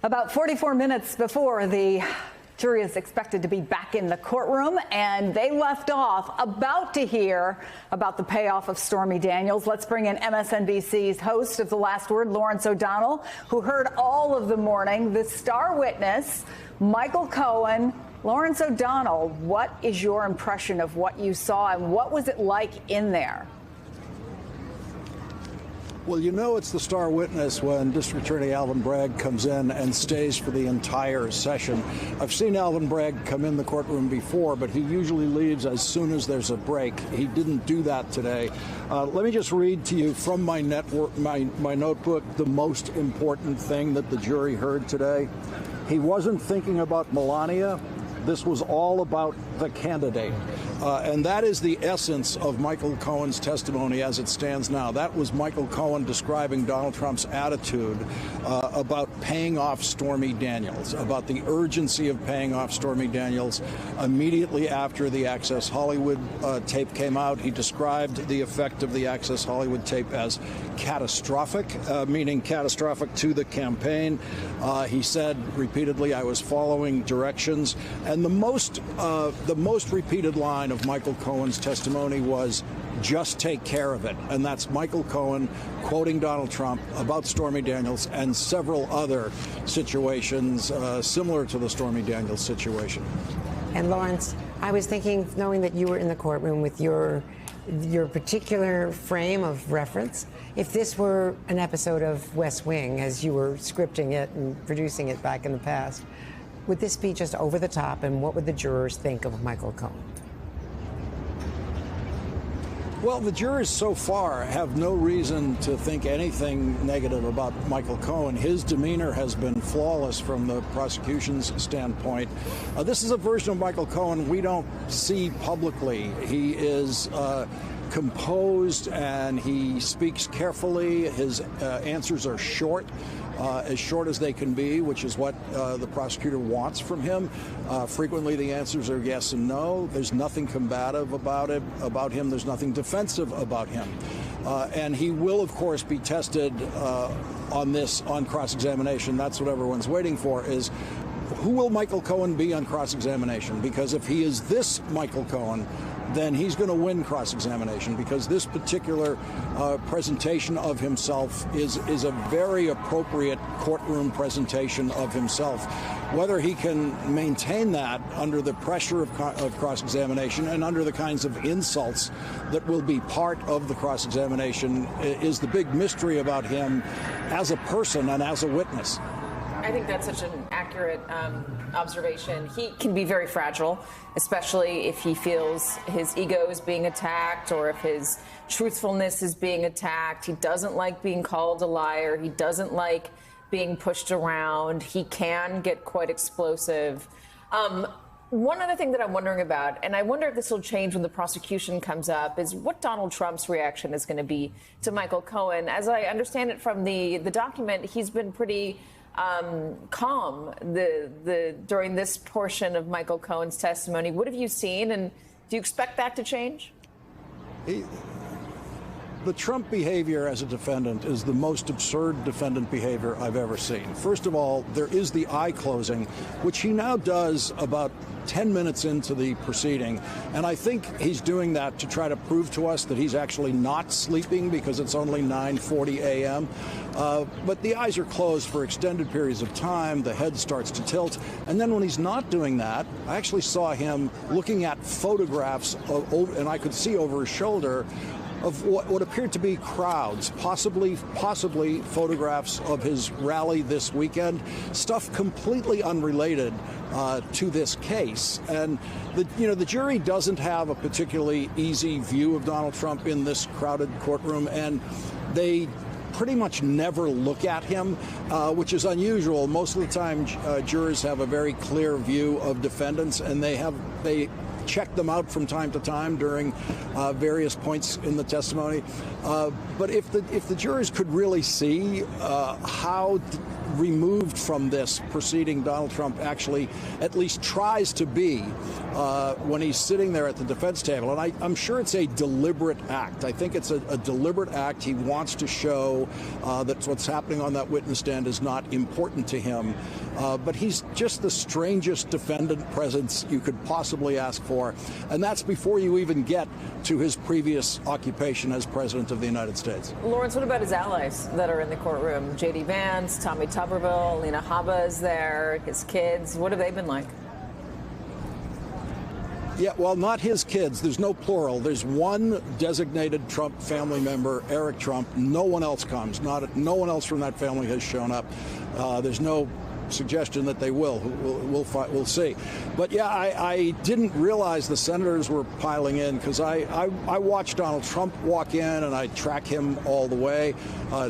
About 44 minutes before the jury is expected to be back in the courtroom, and they left off about to hear about the payoff of Stormy Daniels. Let's bring in MSNBC's host of The Last Word, Lawrence O'Donnell, who heard all of the morning, the star witness, Michael Cohen. Lawrence O'Donnell, what is your impression of what you saw, and what was it like in there? Well, you know it's the star witness when District Attorney Alvin Bragg comes in and stays for the entire session. I've seen Alvin Bragg come in the courtroom before, but he usually leaves as soon as there's a break. He didn't do that today. Let me just read to you from my notebook the most important thing that the jury heard today. He wasn't thinking about Melania. This was all about the candidate. And that is the essence of Michael Cohen's testimony as it stands now. That was Michael Cohen describing Donald Trump's attitude about paying off Stormy Daniels, about the urgency of paying off Stormy Daniels. Immediately after the Access Hollywood tape came out, he described the effect of the Access Hollywood tape as catastrophic, meaning catastrophic to the campaign. He said repeatedly, "I was following directions." And the most repeated line of Michael Cohen's testimony was, "Just take care of it." And that's Michael Cohen quoting Donald Trump about Stormy Daniels and several other situations similar to the Stormy Daniels situation. And Lawrence, I was thinking, knowing that you were in the courtroom with your particular frame of reference, if this were an episode of West Wing, as you were scripting it and producing it back in the past, would this be just over the top, and what would the jurors think of Michael Cohen? Well, the jurors so far have no reason to think anything negative about Michael Cohen. His demeanor has been flawless from the prosecution's standpoint. This is a version of Michael Cohen we don't see publicly. He is composed and he speaks carefully. His answers are short. As short as they can be, which is what the prosecutor wants from him. Frequently, the answers are yes and no. There's nothing combative about him. There's nothing defensive about him. And he will, of course, be tested on cross-examination. That's what everyone's waiting for, is who will Michael Cohen be on cross-examination? Because if he is this Michael Cohen, then he's going to win cross-examination, because this particular presentation of himself is a very appropriate courtroom presentation of himself. Whether he can maintain that under the pressure of cross-examination and under the kinds of insults that will be part of the cross-examination is the big mystery about him as a person and as a witness. I think that's such an accurate observation. He can be very fragile, especially if he feels his ego is being attacked or if his truthfulness is being attacked. He doesn't like being called a liar. He doesn't like being pushed around. He can get quite explosive. One other thing that I'm wondering about, and I wonder if this will change when the prosecution comes up, is what Donald Trump's reaction is going to be to Michael Cohen. As I understand it from the document, he's been pretty calm during this portion of Michael Cohen's testimony. What have you seen, and do you expect that to change? The Trump behavior as a defendant is the most absurd defendant behavior I've ever seen. First of all, there is the eye closing, which he now does about 10 minutes into the proceeding. And I think he's doing that to try to prove to us that he's actually not sleeping, because it's only 9:40 a.m. But the eyes are closed for extended periods of time. The head starts to tilt. And then when he's not doing that, I actually saw him looking at photographs and I could see over his shoulder of what appeared to be crowds, possibly photographs of his rally this weekend, stuff completely unrelated to this case. And the jury doesn't have a particularly easy view of Donald Trump in this crowded courtroom, and they pretty much never look at him, which is unusual. Most of the time, jurors have a very clear view of defendants, and they check them out from time to time during various points in the testimony. But if the jurors could really see how removed from this proceeding Donald Trump actually at least tries to be when he's sitting there at the defense table. And I'm sure it's a deliberate act. I think it's a deliberate act. He wants to show that what's happening on that witness stand is not important to him. But he's just the strangest defendant presence you could possibly ask for. And that's before you even get to his previous occupation as president of the United States. Lawrence, what about his allies that are in the courtroom? J.D. Vance, Tommy Tuberville, Alina Habba is there, his kids. What have they been like? Yeah, well, not his kids. There's no plural. There's one designated Trump family member, Eric Trump. No one else comes. No one else from that family has shown up. There's no suggestion that they will. We'll see. But yeah, I didn't realize the senators were piling in, because I watched Donald Trump walk in and I track him all the way,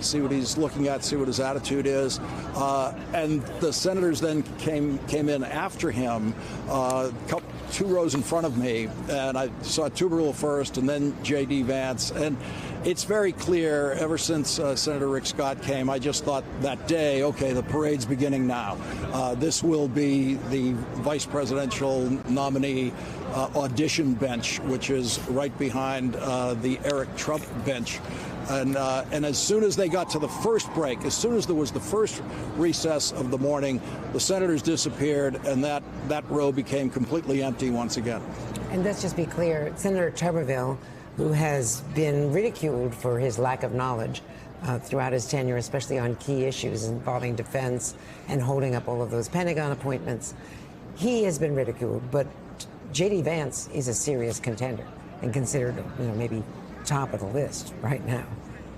see what he's looking at, see what his attitude is. And the senators then came in after him, two rows in front of me, and I saw Tuberville first and then J.D. Vance. And it's very clear, ever since Senator Rick Scott came, I just thought that day, okay, the parade's beginning now. This will be the vice presidential nominee audition bench, which is right behind the Eric Trump bench. And as soon as they got to the first break, as soon as there was the first recess of the morning, the senators disappeared, and that row became completely empty once again. And let's just be clear, Senator Tuberville, who has been ridiculed for his lack of knowledge throughout his tenure, especially on key issues involving defense and holding up all of those Pentagon appointments, he has been ridiculed. But J.D. Vance is a serious contender and considered, maybe top of the list right now.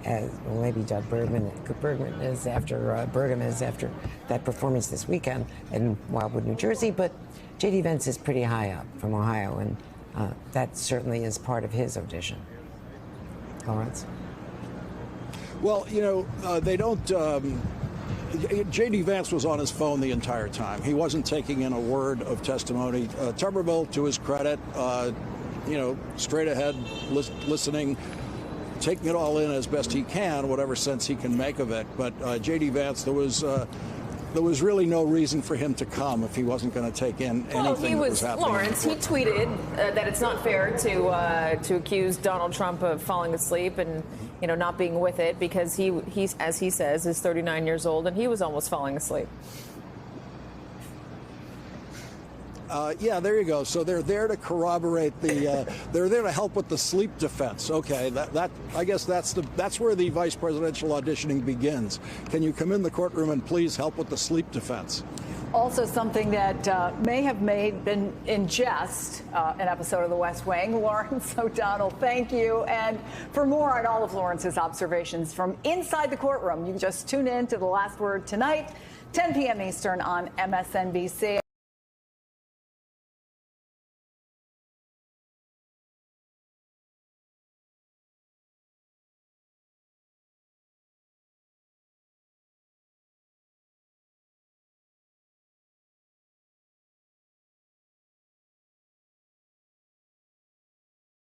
Well, maybe Doug Burgum is after that performance this weekend in Wildwood, New Jersey. But J.D. Vance is pretty high up from Ohio, and that certainly is part of his audition. Lawrence? Well, they don't. J.D. Vance was on his phone the entire time. He wasn't taking in a word of testimony. Tuberville, to his credit, straight ahead, listening, taking it all in as best he can, whatever sense he can make of it. But J.D. Vance, there was really no reason for him to come if he wasn't going to take in anything that was happening. Lawrence, he tweeted that it's not fair to accuse Donald Trump of falling asleep and not being with it, because he's, as he says, is 39 years old and he was almost falling asleep. Yeah, there you go. So they're there to corroborate they're there to help with the sleep defense. Okay, that I guess that's where the vice presidential auditioning begins. Can you come in the courtroom and please help with the sleep defense? Also, something that may have been in jest, an episode of The West Wing. Lawrence O'Donnell, thank you. And for more on all of Lawrence's observations from inside the courtroom, you can just tune in to The Last Word tonight, 10 p.m. Eastern on MSNBC.